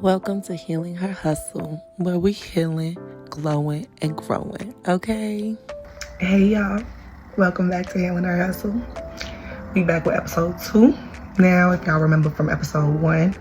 Welcome to Healing Her Hustle, where we healing, glowing, and growing, okay? Hey y'all, welcome back to Healing Her Hustle. We back with episode 2. Now, if y'all remember from episode 1,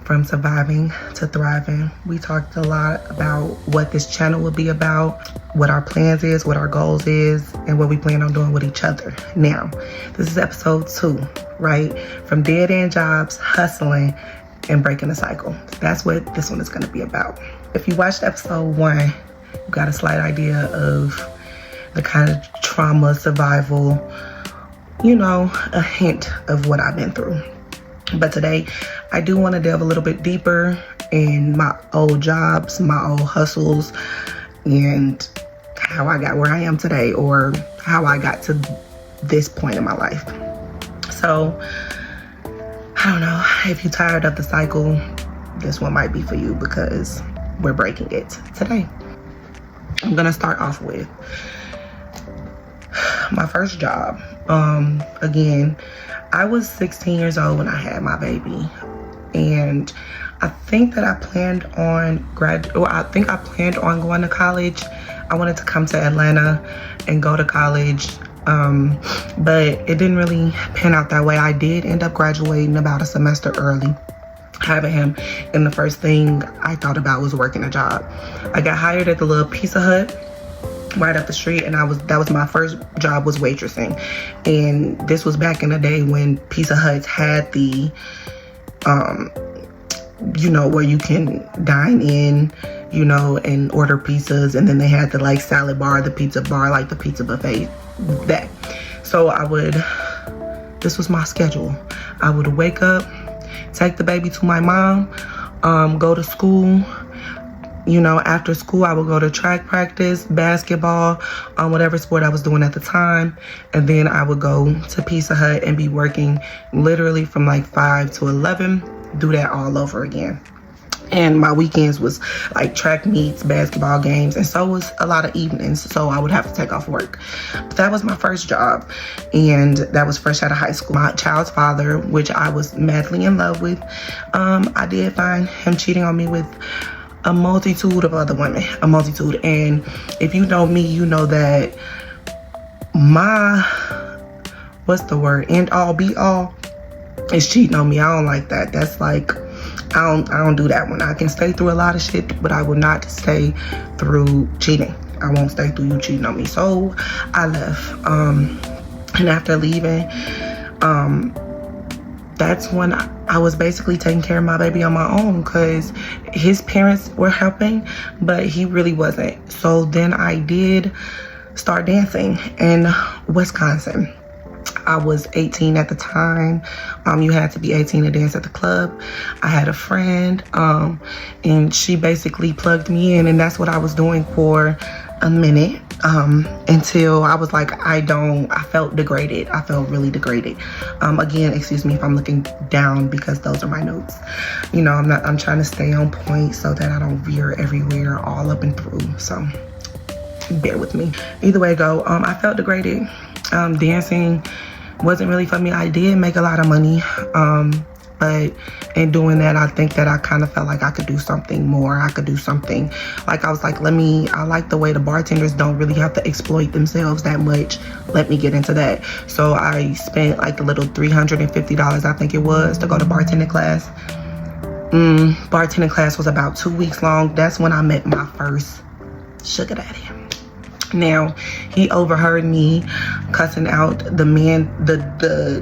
from surviving to thriving, we talked a lot about what this channel will be about, what our plans is, what our goals is, and what we plan on doing with each other. Now, this is episode 2, right? From dead end jobs, hustling, and breaking the cycle. That's what this one is going to be about. If you watched episode 1, you got a slight idea of the kind of trauma, survival, a hint of what I've been through. But today, I do want to delve a little bit deeper in my old jobs, my old hustles, and how I got where I am today, or how I got to this point in my life. So, I don't know, if you're tired of the cycle, this one might be for you because we're breaking it today. I'm gonna start off with my first job. Again, I was 16 years old when I had my baby, and I think that I planned on going to college. I wanted to come to Atlanta and go to college. But it didn't really pan out that way. I did end up graduating about a semester early, having him, and the first thing I thought about was working a job. I got hired at the little Pizza Hut right up the street, and that was my first job, was waitressing. And this was back in the day when Pizza Huts had the where you can dine in, and order pizzas, and then they had the salad bar, the pizza bar, like the pizza buffet, that. So this was my schedule. I would wake up, take the baby to my mom, go to school. After school, I would go to track practice, basketball, whatever sport I was doing at the time. And then I would go to Pizza Hut and be working literally from 5 to 11, do that all over again. And my weekends was track meets, basketball games, and so was a lot of evenings. So I would have to take off work. But that was my first job, and that was fresh out of high school. My child's father, which I was madly in love with, I did find him cheating on me with a multitude of other women, And if you know me, you know that my, end all be all is cheating on me. I don't like that. That's I don't do that one. I can stay through a lot of shit, but I will not stay through cheating. I won't stay through you cheating on me. So I left. And after leaving, that's when I was basically taking care of my baby on my own, because his parents were helping, but he really wasn't. So then I did start dancing in Wisconsin. I was 18 at the time. You had to be 18 to dance at the club. I had a friend, and she basically plugged me in, and that's what I was doing for a minute, until I was I felt degraded. I felt really degraded. Again, excuse me if I'm looking down, because those are my notes. I'm trying to stay on point so that I don't veer everywhere, all up and through. So bear with me. Either way go, I felt degraded. Dancing wasn't really for me. I did make a lot of money, but in doing that, I think that I kind of felt like I could do something more. I could do something. I was I like the way the bartenders don't really have to exploit themselves that much. Let me get into that. So I spent the little $350, I think it was, to go to bartending class. Bartending class was about 2 weeks long. That's when I met my first sugar daddy. Now, he overheard me cussing out the man, the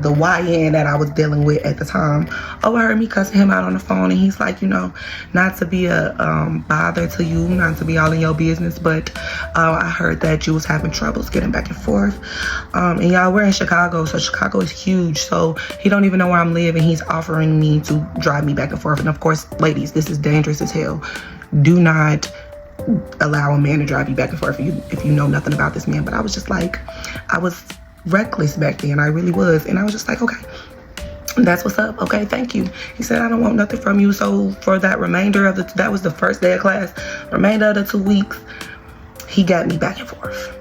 YN that I was dealing with at the time. Overheard me cussing him out on the phone, and he's like, not to be a bother to you, not to be all in your business, but I heard that you was having troubles getting back and forth. And y'all, we're in Chicago, so Chicago is huge. So he don't even know where I'm living. He's offering me to drive me back and forth. And of course, ladies, this is dangerous as hell. Do not allow a man to drive you back and forth if you know nothing about this man. But I was just I was reckless back then. I really was. And I was just okay, that's what's up. Okay, thank you. He said, I don't want nothing from you. So for that remainder of that was the first day of class, remainder of the 2 weeks, he got me back and forth.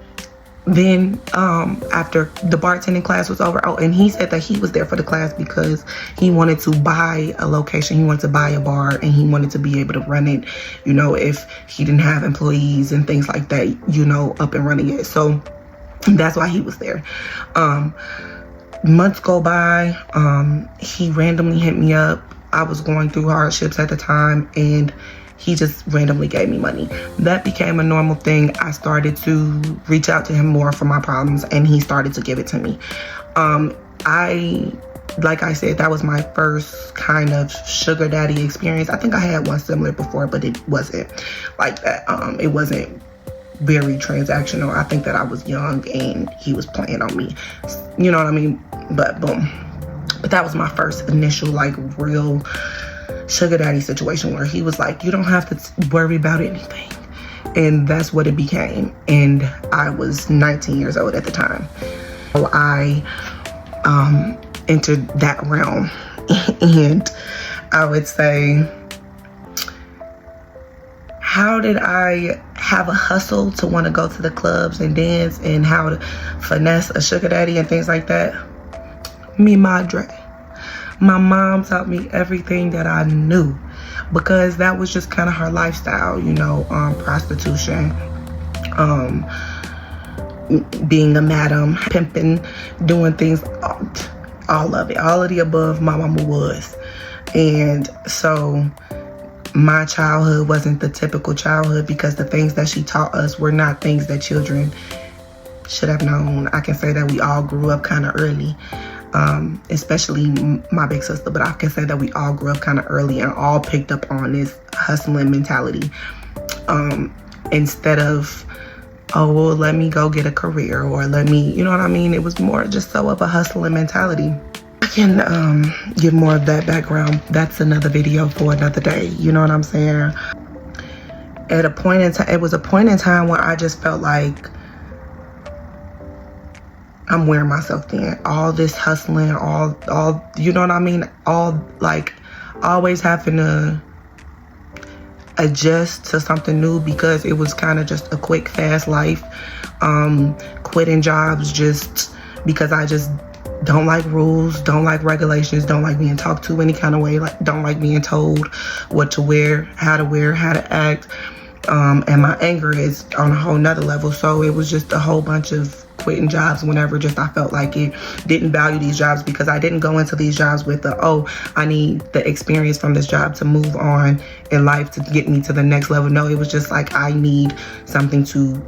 then after the bartending class was over, and he said that he was there for the class because he wanted to buy a location, he wanted to buy a bar, and he wanted to be able to run it, you know, if he didn't have employees and things like that, you know, up and running it. So that's why he was there. Months go by, he randomly hit me up. I was going through hardships at the time, and he just randomly gave me money. That became a normal thing. I started to reach out to him more for my problems, and he started to give it to me. Like I said, that was my first kind of sugar daddy experience. I think I had one similar before, but it wasn't like that. It wasn't very transactional. I think that I was young and he was playing on me. You know what I mean? But boom. But that was my first initial like real sugar daddy situation where he was like, you don't have to worry about anything. And that's what it became. And I was 19 years old at the time. So I entered that realm. And I would say, how did I have a hustle to want to go to the clubs and dance, and how to finesse a sugar daddy and things like that? Mi madre. My mom taught me everything that I knew, because that was just kind of her lifestyle, you know, prostitution, being a madam, pimping, doing things, all of it, all of the above. My mama was. And so my childhood wasn't the typical childhood, because the things that she taught us were not things that children should have known. I can say that we all grew up kind of early. Especially my big sister, but I can say that we all grew up kind of early and all picked up on this hustling mentality. Instead of, oh, well, let me go get a career, or let me, you know what I mean? It was more just so of a hustling mentality. I can give more of that background. That's another video for another day. You know what I'm saying? At a point in time, it was a point in time where I just felt like I'm wearing myself thin. All this hustling, all, you know what I mean? All like always having to adjust to something new, because it was kind of just a quick, fast life. Quitting jobs just because I just don't like rules, don't like regulations, don't like being talked to any kind of way, like don't like being told what to wear, how to act. And my anger is on a whole nother level. So it was just a whole bunch of quitting jobs whenever just I felt like it didn't value these jobs, because I didn't go into these jobs with the, oh, I need the experience from this job to move on in life to get me to the next level. No, it was just like, I need something to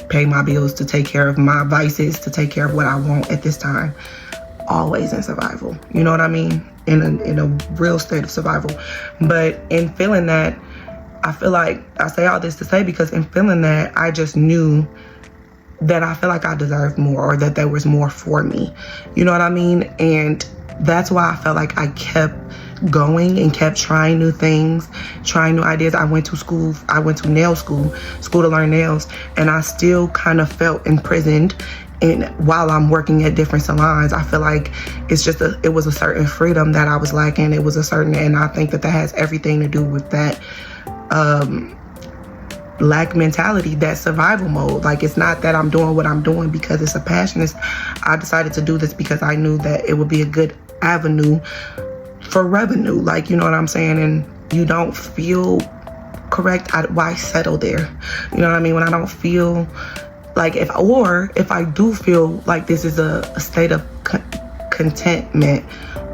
pay my bills, to take care of my vices, to take care of what I want at this time. Always in survival, you know what I mean? In a real state of survival. But in feeling that, I feel like, I say all this to say, because in feeling that, I just knew that I feel like I deserved more, or that there was more for me. You know what I mean? And that's why I felt like I kept going and kept trying new things, trying new ideas. I went to school. I went to nail school to learn nails, and I still kind of felt imprisoned. And while I'm working at different salons, I feel like it was a certain freedom that I was lacking. It was a certain, and I think that has everything to do with that lack mentality, that survival mode. Like, it's not that I'm doing what I'm doing because it's a passion. I decided to do this because I knew that it would be a good avenue for revenue. Like, you know what I'm saying? And you don't feel correct, why settle there? You know what I mean? When I don't feel like, if I do feel like this is a state of contentment,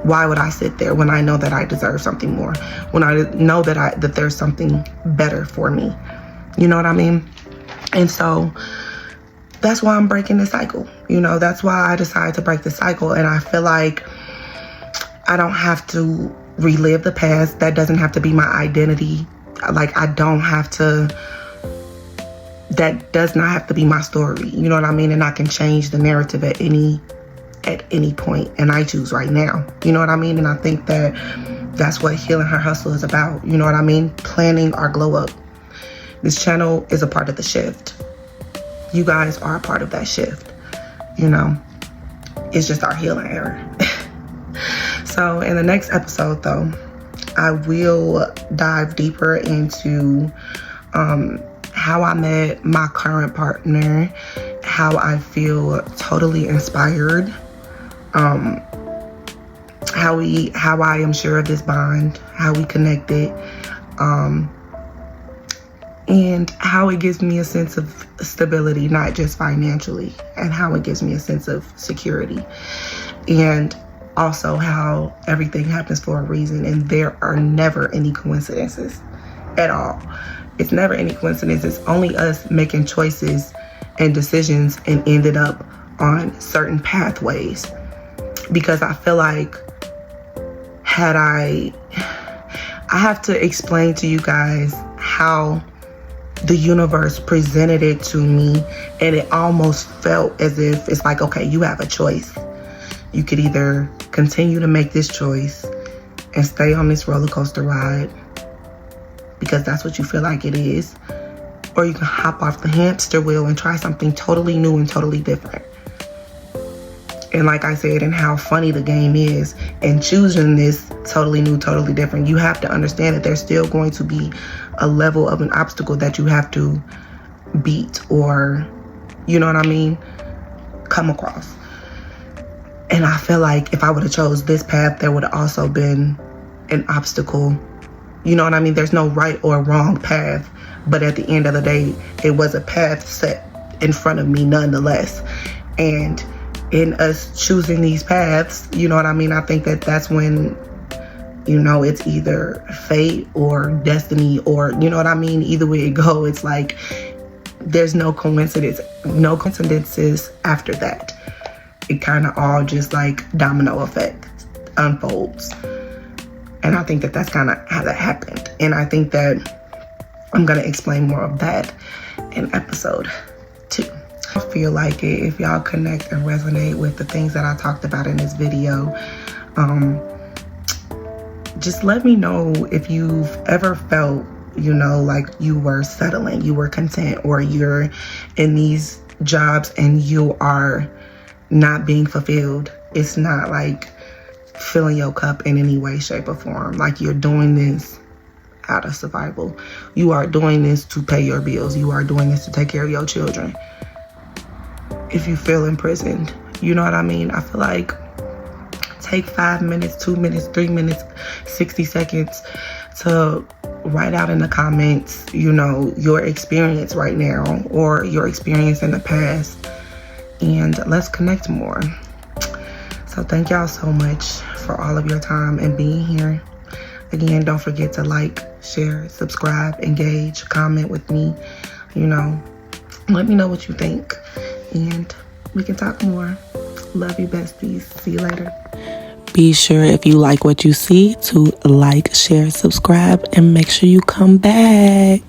why would I sit there when I know that I deserve something more? When I know that there's something better for me? You know what I mean? And so that's why I'm breaking the cycle. You know, that's why I decided to break the cycle. And I feel like I don't have to relive the past. That doesn't have to be my identity. Like, that does not have to be my story. You know what I mean? And I can change the narrative at any point. And I choose right now. You know what I mean? And I think that that's what Healing Her Hustle is about. You know what I mean? Planning our glow up. This channel is a part of the shift. You guys are a part of that shift. You know, it's just our healing era. So in the next episode, though, I will dive deeper into how I met my current partner, how I feel totally inspired, how I am sure of this bond, how we connected, and how it gives me a sense of stability, not just financially, and how it gives me a sense of security, and also how everything happens for a reason, and there are never any coincidences at all. It's never any coincidence. It's only us making choices and decisions and ended up on certain pathways. Because I feel like I have to explain to you guys how the universe presented it to me, and it almost felt as if it's like, okay, you have a choice. You could either continue to make this choice and stay on this roller coaster ride because that's what you feel like it is, or you can hop off the hamster wheel and try something totally new and totally different. And like I said, and how funny the game is, and choosing this totally new, totally different, you have to understand that there's still going to be a level of an obstacle that you have to beat, or, you know what I mean, come across. And I feel like if I would have chose this path, there would have also been an obstacle. You know what I mean? There's no right or wrong path, but at the end of the day, it was a path set in front of me nonetheless. And in us choosing these paths, you know what I mean, I think that that's when, you know, it's either fate or destiny, or, you know what I mean, either way it go, it's like there's no coincidences after that. It kind of all just like domino effect unfolds. And I think that that's kind of how that happened. And I think that I'm going to explain more of that in episode 2. I feel like it, if y'all connect and resonate with the things that I talked about in this video, just let me know if you've ever felt, you know, like you were settling, you were content, or you're in these jobs and you are not being fulfilled. It's not like filling your cup in any way, shape, or form. Like you're doing this out of survival. You are doing this to pay your bills. You are doing this to take care of your children. If you feel imprisoned, you know what I mean? I feel like take 5 minutes, 2 minutes, 3 minutes, 60 seconds to write out in the comments, you know, your experience right now or your experience in the past, and let's connect more. So thank y'all so much for all of your time and being here. Again, don't forget to like, share, subscribe, engage, comment with me. You know, let me know what you think, and we can talk more. Love you, besties. See you later. Be sure, if you like what you see, to like, share, subscribe, and make sure you come back.